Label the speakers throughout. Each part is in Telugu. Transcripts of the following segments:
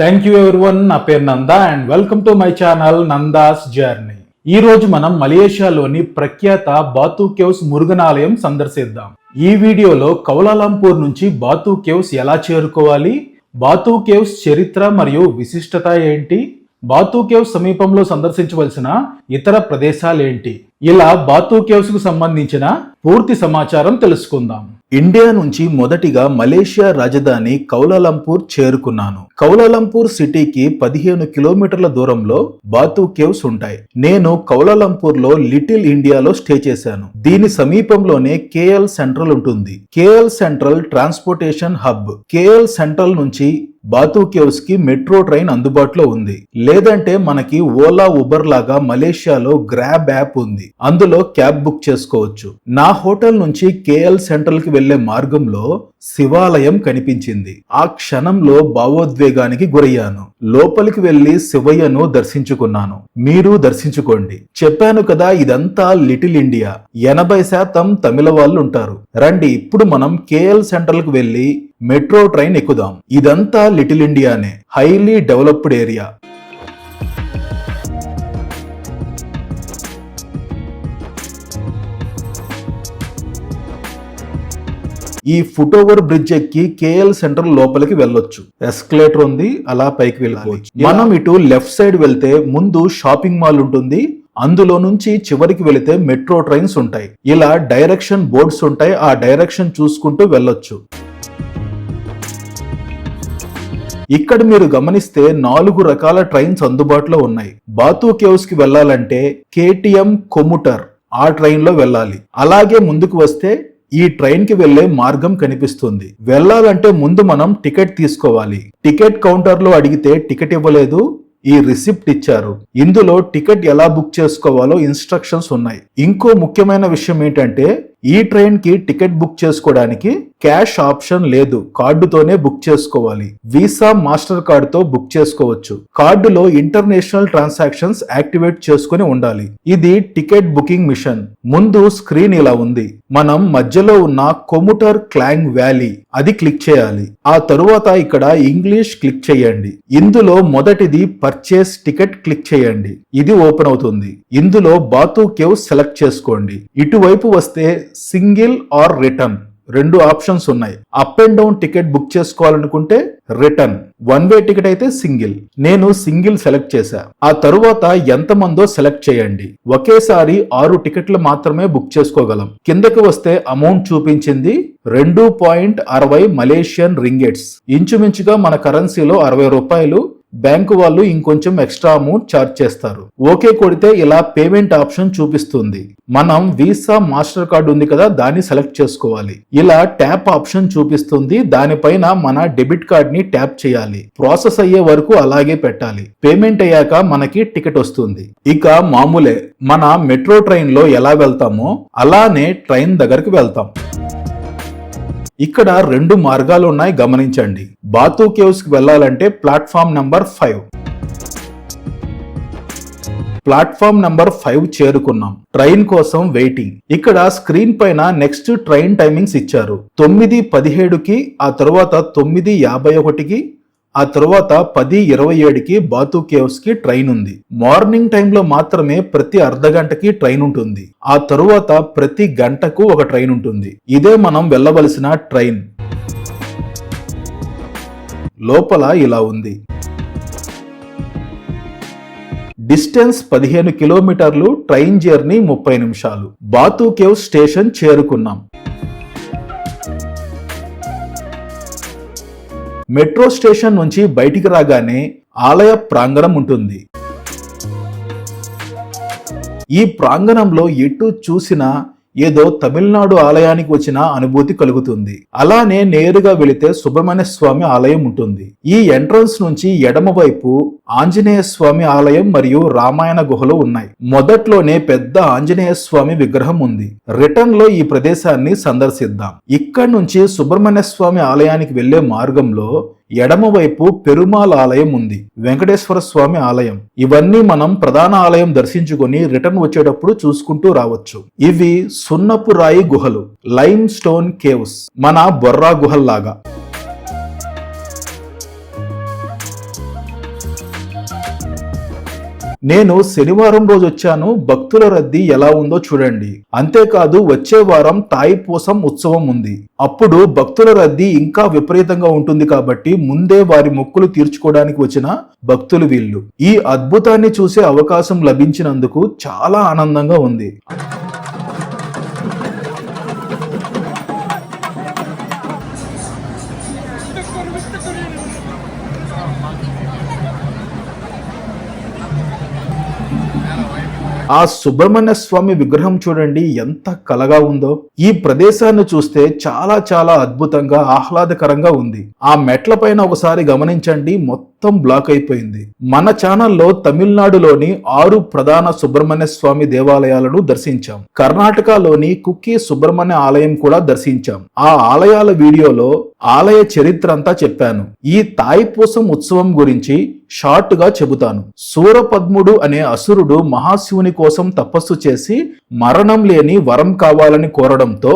Speaker 1: Thank you everyone. నా పేరు Nanda and welcome to my channel Nanda's journey. ఈ రోజు మనం మలేషియాలోని ప్రఖ్యాత బాతు కేవ్స్ మురుగనాలయం సందర్శిద్దాం. ఈ వీడియోలో కౌలాలంపూర్ నుంచి బాతు కేవ్స్ ఎలా చేరుకోవాలి, బాతు కేవ్స్ చరిత్ర మరియు విశిష్టత ఏంటి, బాతు కేవ్స్ సమీపంలో సందర్శించవలసిన ఇతర ప్రదేశాలేంటి, ఇలా బాతు కేవ్స్ కు సంబంధించిన పూర్తి సమాచారం తెలుసుకుందాం. ఇండియా నుంచి మొదటిగా మలేషియా రాజధాని కౌలాలంపూర్ చేరుకున్నాను. కౌలాలంపూర్ సిటీకి 15 కిలోమీటర్ల దూరంలో బాతు కేవ్స్ ఉంటాయి. నేను కౌలాలంపూర్ లో లిటిల్ ఇండియాలో స్టే చేశాను. దీని సమీపంలోనే కేఎల్ సెంట్రల్ ఉంటుంది. KL central transportation hub. KL central నుంచి బాతు కేవ్స్ కి మెట్రో ట్రైన్ అందుబాటులో ఉంది. లేదంటే మనకి ఓలా ఉబర్ లాగా మలేషియాలో గ్రాబ్ యాప్ ఉంది, అందులో క్యాబ్ బుక్ చేసుకోవచ్చు. నా హోటల్ నుంచి కేఎల్ సెంట్రల్ కి వెళ్లే మార్గంలో శివాలయం కనిపించింది. ఆ క్షణంలో భావోద్వేగానికి గురయ్యాను. లోపలికి వెళ్లి శివయ్యను దర్శించుకున్నాను. మీరు దర్శించుకోండి. చెప్పాను కదా, ఇదంతా లిటిల్ ఇండియా. 80% తమిళ వాళ్ళు ఉంటారు. రండి, ఇప్పుడు మనం కేఎల్ సెంట్రల్ కు వెళ్లి మెట్రో ట్రైన్ ఎక్కుదాం. ఇదంతా లిటిల్ ఇండియానే, హైలీ డెవలప్డ్ ఏరియా. ఈ ఫుట్ ఓవర్ బ్రిడ్జ్ ఎక్కి కేఎల్ సెంట్రల్ లోపలికి వెళ్ళొచ్చు. ఎస్కలేటర్ ఉంది, అలా పైకి వెళ్ళిపోవచ్చు. మనం ఇటు లెఫ్ట్ సైడ్ వెళ్తే ముందు షాపింగ్ మాల్ ఉంటుంది. అందులో నుంచి చివరికి వెళితే మెట్రో ట్రైన్స్ ఉంటాయి. ఇలా డైరెక్షన్ బోర్డ్స్ ఉంటాయి, ఆ డైరెక్షన్ చూసుకుంటూ వెళ్ళొచ్చు. ఇక్కడ మీరు గమనిస్తే 4 రకాల ట్రైన్స్ అందుబాటులో ఉన్నాయి. బాతు కేవ్స్ కి వెళ్ళాలంటే కేటీఎం కొముటర్ ఆ ట్రైన్ లో వెళ్ళాలి. అలాగే ముందుకు వస్తే ఈ ట్రైన్ కి వెళ్లే మార్గం కనిపిస్తుంది. వెళ్ళాలంటే ముందు మనం టికెట్ తీసుకోవాలి. టికెట్ కౌంటర్ లో అడిగితే టికెట్ ఇవ్వలేదు, ఈ రిసిప్ట్ ఇచ్చారు. ఇందులో టికెట్ ఎలా బుక్ చేసుకోవాలో ఇన్స్ట్రక్షన్స్ ఉన్నాయి. ఇంకో ముఖ్యమైన విషయం ఏంటంటే ఈ ట్రైన్ కి టికెట్ బుక్ చేసుకోవడానికి క్యాష్ ఆప్షన్ లేదు, కార్డుతోనే బుక్ చేసుకోవాలి. వీసా, మాస్టర్ కార్డు తో బుక్ చేసుకోవచ్చు. కార్డులో ఇంటర్నేషనల్ ట్రాన్సాక్షన్స్ యాక్టివేట్ చేసుకుని ఉండాలి. ఇది టికెట్ బుకింగ్ మిషన్. ముందు స్క్రీన్ ఇలా ఉంది. మనం మధ్యలో ఉన్న కొముటర్ క్లాంగ్ వ్యాలీ అది క్లిక్ చేయాలి. ఆ తరువాత ఇక్కడ ఇంగ్లీష్ క్లిక్ చేయండి. ఇందులో మొదటిది పర్చేస్ టికెట్ క్లిక్ చేయండి. ఇది ఓపెన్ అవుతుంది. ఇందులో బాతు కేవ్స్ సెలెక్ట్ చేసుకోండి. ఇటువైపు వస్తే సింగిల్ ఆర్ రిటర్న్ 2 ఆప్షన్స్ ఉన్నాయి. Up and down ticket book చేసుకోవాలనుకుంటే రిటర్న్, 1 వే టికెట్ అయితే సింగిల్. నేను సింగిల్ సెలెక్ట్ చేశా. ఆ తరువాత ఎంత మందో సెలెక్ట్ చేయండి. ఒకేసారి 6 టికెట్లు మాత్రమే బుక్ చేసుకోగలం. కిందకి వస్తే అమౌంట్ చూపించింది 2.60 మలేషియన్ రింగెట్స్, ఇంచుమించుగా మన కరెన్సీలో 60 రూపాయలు. బ్యాంకు వాళ్ళు ఇంకొంచెం ఎక్స్ట్రా అమౌంట్ ఛార్జ్ చేస్తారు. ఓకే కొడితే ఇలా పేమెంట్ ఆప్షన్ చూపిస్తుంది. మనం వీసా, మాస్టర్ కార్డు ఉంది కదా, దాన్ని సెలెక్ట్ చేసుకోవాలి. ఇలా ట్యాప్ ఆప్షన్ చూపిస్తుంది. దానిపైన మన డెబిట్ కార్డ్ ని ట్యాప్ చేయాలి. ప్రాసెస్ అయ్యే వరకు అలాగే పెట్టాలి. పేమెంట్ అయ్యాక మనకి టికెట్ వస్తుంది. ఇక మామూలే, మన మెట్రో ట్రైన్ లో ఎలా వెళ్తామో అలానే ట్రైన్ దగ్గరికి వెళ్తాం. ఇక్కడ 2 మార్గాలు ఉన్నాయి, గమనించండి. బాతు కేవ్స్ కి వెళ్ళాలంటే ప్లాట్ఫామ్ నంబర్ 5. ప్లాట్ఫామ్ నంబర్ 5 చేరుకున్నాం. ట్రైన్ కోసం వెయిటింగ్. ఇక్కడ స్క్రీన్ పైన నెక్స్ట్ ట్రైన్ టైమింగ్స్ ఇచ్చారు. 9:17కి, ఆ తర్వాత 9:51కి, ఆ తర్వాత 10:27కి బాతు కేవ్స్ కి ట్రైన్ ఉంది. మార్నింగ్ టైంలో మాత్రమే ప్రతి అర్ధగంటకి ట్రైన్ ఉంటుంది. ఆ తరువాత ప్రతి గంటకు ఒక ట్రైన్ ఉంటుంది. ఇదే మనం వెళ్ళవలసిన ట్రైన్. లోపల ఇలా ఉంది. డిస్టెన్స్ 15 కిలోమీటర్లు, ట్రైన్ జర్నీ 30 నిమిషాలు. బాతు కేవ్స్ స్టేషన్ చేరుకున్నాం. మెట్రో స్టేషన్ నుంచి బయటికి రాగానే ఆలయ ప్రాంగణం ఉంటుంది. ఈ ప్రాంగణంలో ఎటు చూసినా ఏదో తమిళనాడు ఆలయానికి వచ్చిన అనుభూతి కలుగుతుంది. అలానే నేరుగా వెళితే సుబ్రహ్మణ్య స్వామి ఆలయం ఉంటుంది. ఈ ఎంట్రన్స్ నుంచి ఎడమ వైపు ఆంజనేయ స్వామి ఆలయం మరియు రామాయణ గుహలు ఉన్నాయి. మొదట్లోనే పెద్ద ఆంజనేయ స్వామి విగ్రహం ఉంది. రిటర్న్ లో ఈ ప్రదేశాన్ని సందర్శిద్దాం. ఇక్కడ నుంచి సుబ్రహ్మణ్య స్వామి ఆలయానికి వెళ్లే మార్గంలో ఎడమవైపు పెరుమాల్ ఆలయం ఉంది, వెంకటేశ్వర స్వామి ఆలయం. ఇవన్నీ మనం ప్రధాన ఆలయం దర్శించుకొని రిటర్న్ వచ్చేటప్పుడు చూసుకుంటూ రావచ్చు. ఇవి సున్నపు రాయి గుహలు, లైమ్ స్టోన్ కేవ్స్, మన బొర్రా గుహల్లాగా. నేను శనివారం రోజు వచ్చాను, భక్తుల రద్దీ ఎలా ఉందో చూడండి. అంతేకాదు వచ్చే వారం తాయిపూసం ఉత్సవం ఉంది. అప్పుడు భక్తుల రద్దీ ఇంకా విపరీతంగా ఉంటుంది కాబట్టి ముందే వారి మొక్కులు తీర్చుకోవడానికి వచ్చిన భక్తులు వీళ్ళు. ఈ అద్భుతాన్ని చూసే అవకాశం లభించినందుకు చాలా ఆనందంగా ఉంది. ఆ సుబ్రహ్మణ్య స్వామి విగ్రహం చూడండి ఎంత కలగా ఉందో. ఈ ప్రదేశాన్ని చూస్తే చాలా చాలా అద్భుతంగా ఆహ్లాదకరంగా ఉంది. ఆ మెట్ల పైన ఒకసారి గమనించండి, మొత్తం బ్లాక్ అయిపోయింది. మన ఛానల్లో తమిళనాడులోని 6 ప్రధాన సుబ్రహ్మణ్య స్వామి దేవాలయాలను దర్శించాం. కర్ణాటకలోని కుక్కి సుబ్రహ్మణ్య ఆలయం కూడా దర్శించాం. ఆ ఆలయాల వీడియోలో ఆలయ చరిత్ర అంతా చెప్పాను. ఈ తాయిపూసం ఉత్సవం గురించి షార్ట్ గా చెబుతాను. సూరపద్ముడు అనే అసురుడు మహాశివుని కోసం తపస్సు చేసి మరణం లేని వరం కావాలని కోరడంతో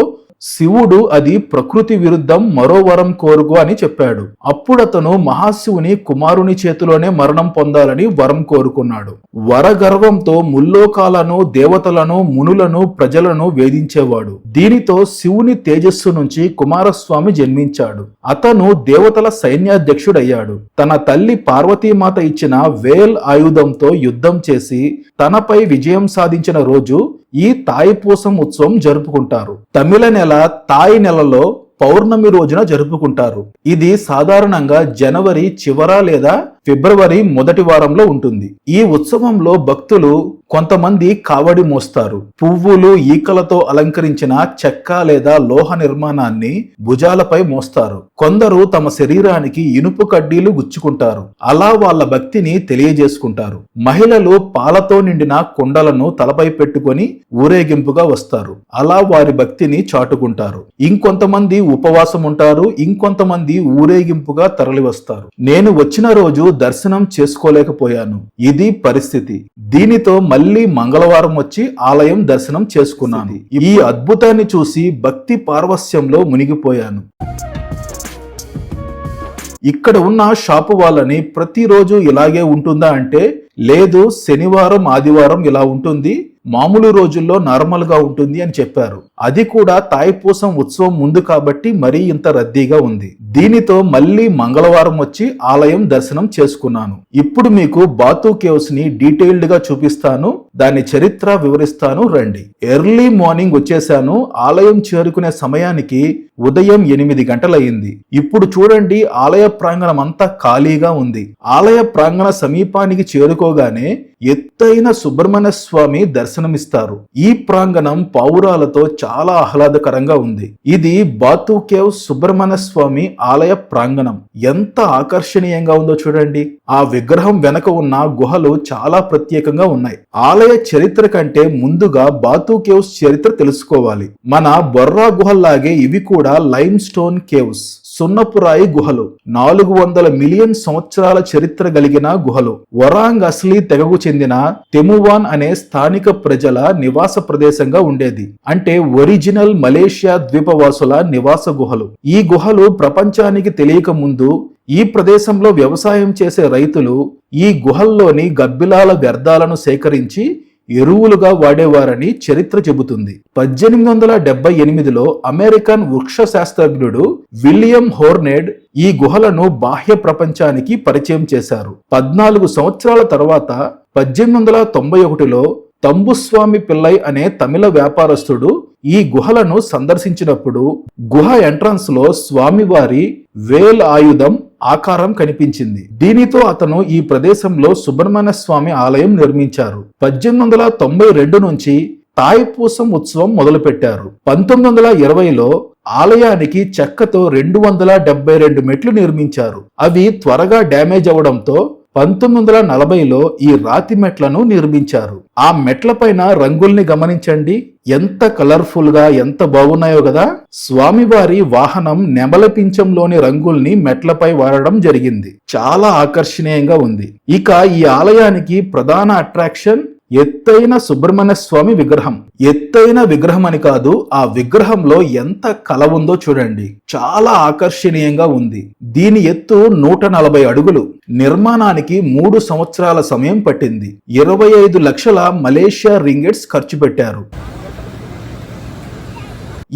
Speaker 1: శివుడు అది ప్రకృతి విరుద్ధం, మరో వరం కోరుకో అని చెప్పాడు. అప్పుడు అతను మహాశివుని కుమారుని చేతిలోనే మరణం పొందాలని వరం కోరుకున్నాడు. వరగర్వంతో ముల్లోకాలను, దేవతలను, మునులను, ప్రజలను వేధించేవాడు. దీనితో శివుని తేజస్సు నుంచి కుమారస్వామి జన్మించాడు. అతను దేవతల సైన్యాధ్యక్షుడయ్యాడు. తన తల్లి పార్వతీమాత ఇచ్చిన వేల్ ఆయుధంతో యుద్ధం చేసి తనపై విజయం సాధించిన రోజు ఈ తాయిపూసం ఉత్సవం జరుపుకుంటారు. తమిళ నెల తాయి నెలలో పౌర్ణమి రోజున జరుపుకుంటారు. ఇది సాధారణంగా జనవరి చివర లేదా ఫిబ్రవరి మొదటి వారంలో ఉంటుంది. ఈ ఉత్సవంలో భక్తులు కొంతమంది కావడి మోస్తారు. పువ్వులు, ఈకలతో అలంకరించిన చెక్క లేదా లోహ నిర్మాణాన్ని భుజాలపై మోస్తారు. కొందరు తమ శరీరానికి ఇనుపు కడ్డీలు గుచ్చుకుంటారు. అలా వాళ్ళ భక్తిని తెలియజేసుకుంటారు. మహిళలు పాలతో నిండిన కుండలను తలపై పెట్టుకొని ఊరేగింపుగా వస్తారు. అలా వారి భక్తిని చాటుకుంటారు. ఇంకొంతమంది ఉపవాసం ఉంటారు. ఇంకొంతమంది ఊరేగింపుగా తరలి వస్తారు. నేను వచ్చిన రోజు దర్శనం చేసుకోలేకపోయాను. ఇది పరిస్థితి. దీనితో మళ్ళీ మంగళవారం వచ్చి ఆలయం దర్శనం చేసుకున్నాను. ఈ అద్భుతాన్ని చూసి భక్తి పార్వస్యంలో మునిగిపోయాను. ఇక్కడ ఉన్న షాపు వాళ్ళని ప్రతిరోజు ఇలాగే ఉంటుందా అంటే లేదు, శనివారం ఆదివారం ఇలా ఉంటుంది, మామూలు రోజుల్లో నార్మల్ గా ఉంటుంది అని చెప్పారు. అది కూడా తాయిపూసం ఉత్సవం ముందు కాబట్టి మరీ ఇంత రద్దీగా ఉంది. దీనితో మళ్ళీ మంగళవారం వచ్చి ఆలయం దర్శనం చేసుకున్నాను. ఇప్పుడు మీకు బాతు కేవ్స్ ని డీటెయిల్డ్ గా చూపిస్తాను, దాని చరిత్ర వివరిస్తాను, రండి. ఎర్లీ మార్నింగ్ వచ్చేసాను. ఆలయం చేరుకునే సమయానికి ఉదయం 8 గంటలయ్యింది. ఇప్పుడు చూడండి, ఆలయ ప్రాంగణం అంతా ఖాళీగా ఉంది. ఆలయ ప్రాంగణ సమీపానికి చేరుకోగానే ఎత్తైన సుబ్రహ్మణ్య స్వామి దర్శనమిస్తారు. ఈ ప్రాంగణం పావురాలతో చాలా ఆహ్లాదకరంగా ఉంది. ఇది బాతు కేవ్ సుబ్రహ్మణ్య స్వామి ఆలయ ప్రాంగణం. ఎంత ఆకర్షణీయంగా ఉందో చూడండి. ఆ విగ్రహం వెనక ఉన్న గుహలు చాలా ప్రత్యేకంగా ఉన్నాయి. ఆలయ చరిత్ర కంటే ముందుగా బాతు కేవ్స్ చరిత్ర తెలుసుకోవాలి. మన బొర్రా గుహల్లాగే ఇవి కూడా లైమ్ స్టోన్ కేవ్స్, సున్నపురాయి గుహలు. 400 మిలియన్ సంవత్సరాల చరిత్ర కలిగిన గుహలు. వరాంగ్ అస్లీ తెగకు చెందిన తెమువాన్ అనే స్థానిక ప్రజల నివాస ప్రదేశంగా ఉండేది. అంటే ఒరిజినల్ మలేషియా ద్వీపవాసుల నివాస గుహలు. ఈ గుహలు ప్రపంచానికి తెలియక ముందు ఈ ప్రదేశంలో వ్యవసాయం చేసే రైతులు ఈ గుహల్లోని గబ్బిలాల వ్యర్థాలను సేకరించి ఎరువులుగా వాడేవారని చరిత్ర చెబుతుంది. 1878లో అమెరికన్ వృక్ష శాస్త్రజ్ఞుడు విలియం హోర్నెడ్ ఈ గుహలను బాహ్య ప్రపంచానికి పరిచయం చేశారు. 14 సంవత్సరాల తర్వాత 1891లో తంబుస్వామి పిల్లై అనే తమిళ వ్యాపారస్తుడు ఈ గుహలను సందర్శించినప్పుడు గుహ ఎంట్రన్స్ లో స్వామివారి వేల్ ఆయుధం ఆకారం కనిపించింది. దీనితో అతను ఈ ప్రదేశంలో సుబ్రహ్మణ్య స్వామి ఆలయం నిర్మించారు. 1892 నుంచి తాయిపూసం ఉత్సవం మొదలుపెట్టారు. 1920లో ఆలయానికి చెక్కతో 272 మెట్లు నిర్మించారు. అవి త్వరగా డ్యామేజ్ అవడంతో 1940లో ఈ రాతి మెట్లను నిర్మించారు. ఆ మెట్ల పైన రంగుల్ని గమనించండి, ఎంత కలర్ఫుల్ గా, ఎంత బాగున్నాయో కదా. స్వామివారి వాహనం నెమల పింఛంలోని రంగుల్ని మెట్లపై వాడడం జరిగింది. చాలా ఆకర్షణీయంగా ఉంది. ఇక ఈ ఆలయానికి ప్రధాన అట్రాక్షన్ ఎత్తైన సుబ్రహ్మణ్య స్వామి విగ్రహం. ఎత్తైన విగ్రహం అని కాదు, ఆ విగ్రహంలో ఎంత కళ ఉందో చూడండి. చాలా ఆకర్షణీయంగా ఉంది. దీని ఎత్తు 140 అడుగులు. నిర్మాణానికి 3 సంవత్సరాల సమయం పట్టింది. 25 లక్షల మలేషియా రింగిట్స్ ఖర్చు పెట్టారు.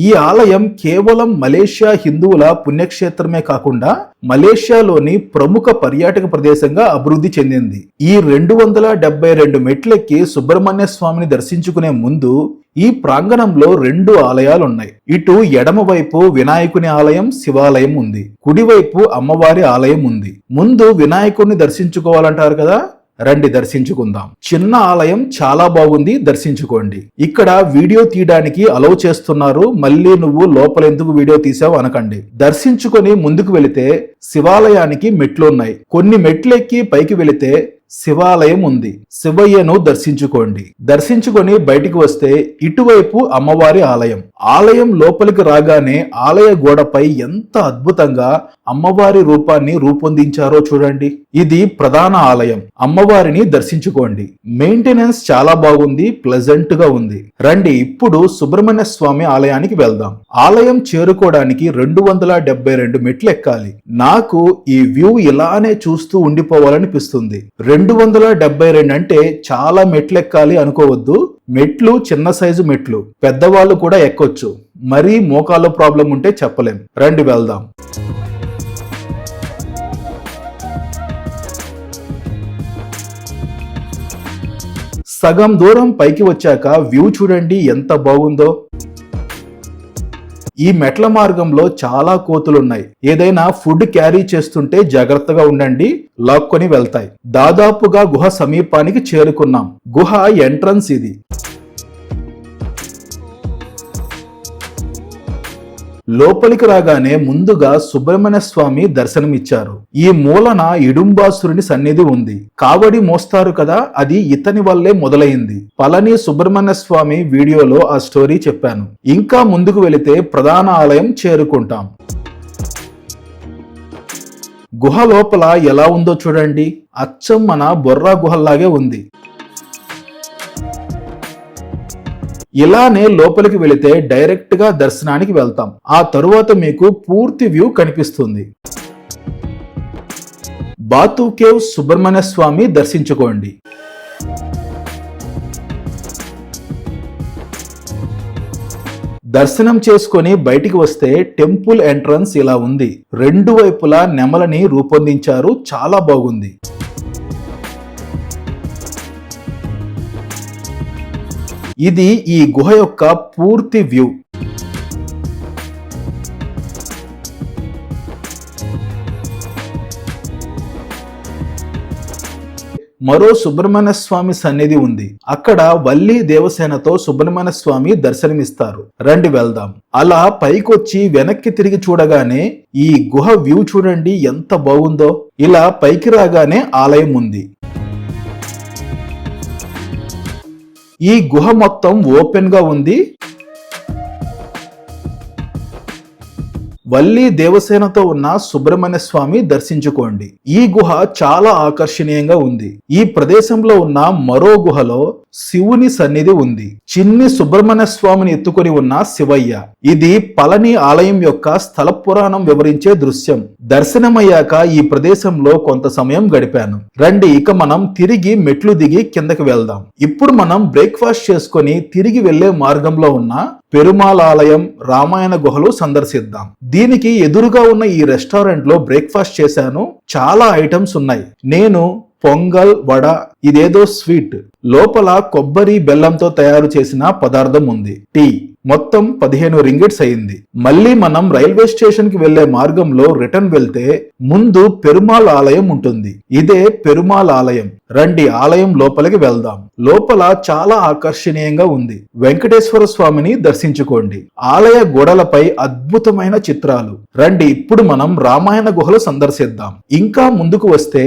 Speaker 1: ఈ ఆలయం కేవలం మలేషియా హిందువుల పుణ్యక్షేత్రమే కాకుండా మలేషియాలోని ప్రముఖ పర్యాటక ప్రదేశంగా అభివృద్ధి చెందింది. ఈ 272 మెట్లెక్కి సుబ్రహ్మణ్య స్వామిని దర్శించుకునే ముందు ఈ ప్రాంగణంలో 2 ఆలయాలున్నాయి. ఇటు ఎడమవైపు వినాయకుని ఆలయం, శివాలయం ఉంది. కుడివైపు అమ్మవారి ఆలయం ఉంది. ముందు వినాయకుడిని దర్శించుకోవాలంటారు కదా, రండి దర్శించుకుందాం. చిన్న ఆలయం చాలా బాగుంది, దర్శించుకోండి. ఇక్కడ వీడియో తీయడానికి అలౌ చేస్తున్నారు, మళ్ళీ నువ్వు లోపలెందుకు వీడియో తీసావు అనకండి. దర్శించుకొని ముందుకు వెళితే శివాలయానికి మెట్లు ఉన్నాయి. కొన్ని మెట్లెక్కి పైకి వెళితే శివాలయం ఉంది. శివయ్యను దర్శించుకోండి. దర్శించుకొని బయటికి వస్తే ఇటువైపు అమ్మవారి ఆలయం. ఆలయం లోపలికి రాగానే ఆలయ గోడపై ఎంత అద్భుతంగా అమ్మవారి రూపాన్ని రూపొందించారో చూడండి. ఇది ప్రధాన ఆలయం. అమ్మవారిని దర్శించుకోండి. మెయింటెనెన్స్ చాలా బాగుంది, ప్లెజెంట్ గా ఉంది. రండి ఇప్పుడు సుబ్రహ్మణ్య స్వామి ఆలయానికి వెళ్దాం. ఆలయం చేరుకోవడానికి 272 మెట్లు ఎక్కాలి. నాకు ఈ వ్యూ ఇలానే చూస్తూ ఉండిపోవాలనిపిస్తుంది. 272 అంటే చాలా మెట్లు ఎక్కాలి అనుకోవద్దు. మెట్లు చిన్న సైజు మెట్లు, పెద్దవాళ్ళు కూడా ఎక్కొచ్చు. మరీ మోకాళ్ళ ప్రాబ్లం ఉంటే చెప్పలేం. రండి వెళ్దాం. సగం దూరం పైకి వచ్చాక వ్యూ చూడండి ఎంత బాగుందో. ఈ మెట్ల మార్గంలో చాలా కోతులున్నాయి. ఏదైనా ఫుడ్ క్యారీ చేస్తుంటే జాగ్రత్తగా ఉండండి, లాక్కొని వెళ్తాయి. దాదాపుగా గుహ సమీపానికి చేరుకున్నాం. గుహ ఎంట్రన్స్ ఇది. లోపలికి రాగానే ముందుగా సుబ్రహ్మణ్య స్వామి దర్శనమిచ్చారు. ఈ మూలన ఇడుంబాసురుని సన్నిధి ఉంది. కావడి మోస్తారు కదా, అది ఇతని వల్లే మొదలైంది. పళని సుబ్రహ్మణ్య స్వామి వీడియోలో ఆ స్టోరీ చెప్పాను. ఇంకా ముందుకు వెళితే ప్రధాన ఆలయం చేరుకుంటాం. గుహ లోపల ఎలా ఉందో చూడండి. అచ్చం మన బొర్రా గుహల్లాగే ఉంది. ఇలానే లోపలికి వెళితే డైరెక్ట్ గా దర్శనానికి వెళ్తాం. ఆ తరువాత మీకు పూర్తి వ్యూ కనిపిస్తుంది. బాతు కేవ్ సుబ్రహ్మణ్య స్వామి దర్శించుకోండి. దర్శనం చేసుకొని బయటికి వస్తే టెంపుల్ ఎంట్రన్స్ ఇలా ఉంది. 2 వైపులా నెమలని రూపొందించారు, చాలా బాగుంది. ఇది ఈ గుహ యొక్క పూర్తి వ్యూ. మరో సుబ్రహ్మణ్య స్వామి సన్నిధి ఉంది. అక్కడ వల్లి దేవసేనతో సుబ్రహ్మణ్య స్వామి దర్శనమిస్తారు. రండి వెళ్దాం. అలా పైకొచ్చి వెనక్కి తిరిగి చూడగానే ఈ గుహ వ్యూ చూడండి ఎంత బాగుందో. ఇలా పైకి రాగానే ఆలయం ఉంది. ఈ గుహ మొత్తం ఓపెన్ గా ఉంది. వల్లి దేవసేనతో ఉన్న సుబ్రహ్మణ్య స్వామి దర్శించుకోండి. ఈ గుహ చాలా ఆకర్షణీయంగా ఉంది. ఈ ప్రదేశంలో ఉన్న మరో గుహలో శివుని సన్నిధి ఉంది. చిన్ని సుబ్రహ్మణ్య స్వామిని ఎత్తుకొని ఉన్న శివయ్య. ఇది పళని ఆలయం యొక్క స్థల పురాణం వివరించే దృశ్యం. దర్శనమయ్యాక ఈ ప్రదేశంలో కొంత సమయం గడిపాను. రండి ఇక మనం తిరిగి మెట్లు దిగి కిందకి వెళ్దాం. ఇప్పుడు మనం బ్రేక్ఫాస్ట్ చేసుకొని తిరిగి వెళ్లే మార్గంలో ఉన్న పెరుమాళ్ ఆలయం, రామాయణ గుహలు సందర్శిద్దాం. దీనికి ఎదురుగా ఉన్న ఈ రెస్టారెంట్ లో బ్రేక్ఫాస్ట్ చేశాను. చాలా ఐటమ్స్ ఉన్నాయి. నేను పొంగల్, వడ, ఇదేదో స్వీట్, లోపల కొబ్బరి బెల్లంతో తయారు చేసిన పదార్థం ఉంది, టీ. మొత్తం 15 రింగిట్స్ అయింది. మళ్ళీ మనం రైల్వే స్టేషన్ కి వెళ్లే మార్గంలో రిటర్న్ వెళ్తే ముందు పెరుమాళ్ ఆలయం ఉంటుంది. ఇదే పెరుమాళ్ ఆలయం. రండి ఆలయం లోపలికి వెళ్దాం. లోపల చాలా ఆకర్షణీయంగా ఉంది. వెంకటేశ్వర స్వామిని దర్శించుకోండి. ఆలయ గోడలపై అద్భుతమైన చిత్రాలు. రండి ఇప్పుడు మనం రామాయణ గుహలు సందర్శిద్దాం. ఇంకా ముందుకు వస్తే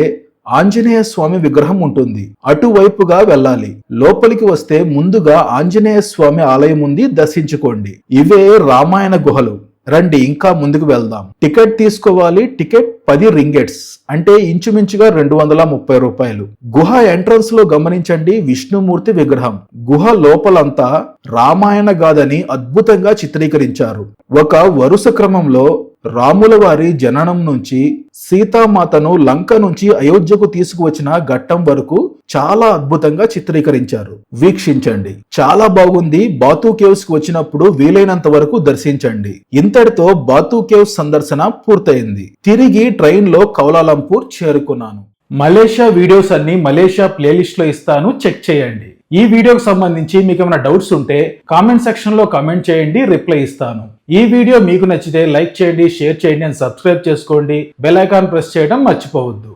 Speaker 1: ఆంజనేయ స్వామి విగ్రహం ఉంటుంది. అటువైపుగా వెళ్ళాలి. లోపలికి వస్తే ముందుగా ఆంజనేయ స్వామి ఆలయం ఉంది, దర్శించుకోండి. ఇవే రామాయణ గుహలు. రండి ఇంకా ముందుకు వెళ్దాం. టికెట్ తీసుకోవాలి. Ticket 10 ringgits. అంటే ఇంచుమించుగా 230 రూపాయలు. గుహ ఎంట్రన్స్ లో గమనించండి విష్ణుమూర్తి విగ్రహం. గుహ లోపలంతా రామాయణ గాథని అద్భుతంగా చిత్రీకరించారు. ఒక వరుస క్రమంలో రాముల వారి జననం నుంచి సీతామాతను లంక నుంచి అయోధ్యకు తీసుకువచ్చిన ఘట్టం వరకు చాలా అద్భుతంగా చిత్రీకరించారు. వీక్షించండి, చాలా బాగుంది. బాతు కేవ్స్ కు వచ్చినప్పుడు వీలైనంత వరకు దర్శించండి. ఇంతటితో బాతు కేవ్స్ సందర్శన పూర్తయింది. తిరిగి ట్రైన్ లో కౌలాలంపూర్ చేరుకున్నాను. మలేషియా వీడియోస్ అన్ని మలేషియా ప్లేలిస్ట్ లో ఇస్తాను, చెక్ చేయండి. ఈ వీడియోకి సంబంధించి మీకు ఏమైనా డౌట్స్ ఉంటే కామెంట్ సెక్షన్ లో కామెంట్ చేయండి, రిప్లై ఇస్తాను. ఈ వీడియో మీకు నచ్చితే లైక్ చేయండి, షేర్ చేయండి అండ్ సబ్స్క్రైబ్ చేసుకోండి. బెల్ ఐకాన్ ప్రెస్ చేయడం మర్చిపోవద్దు.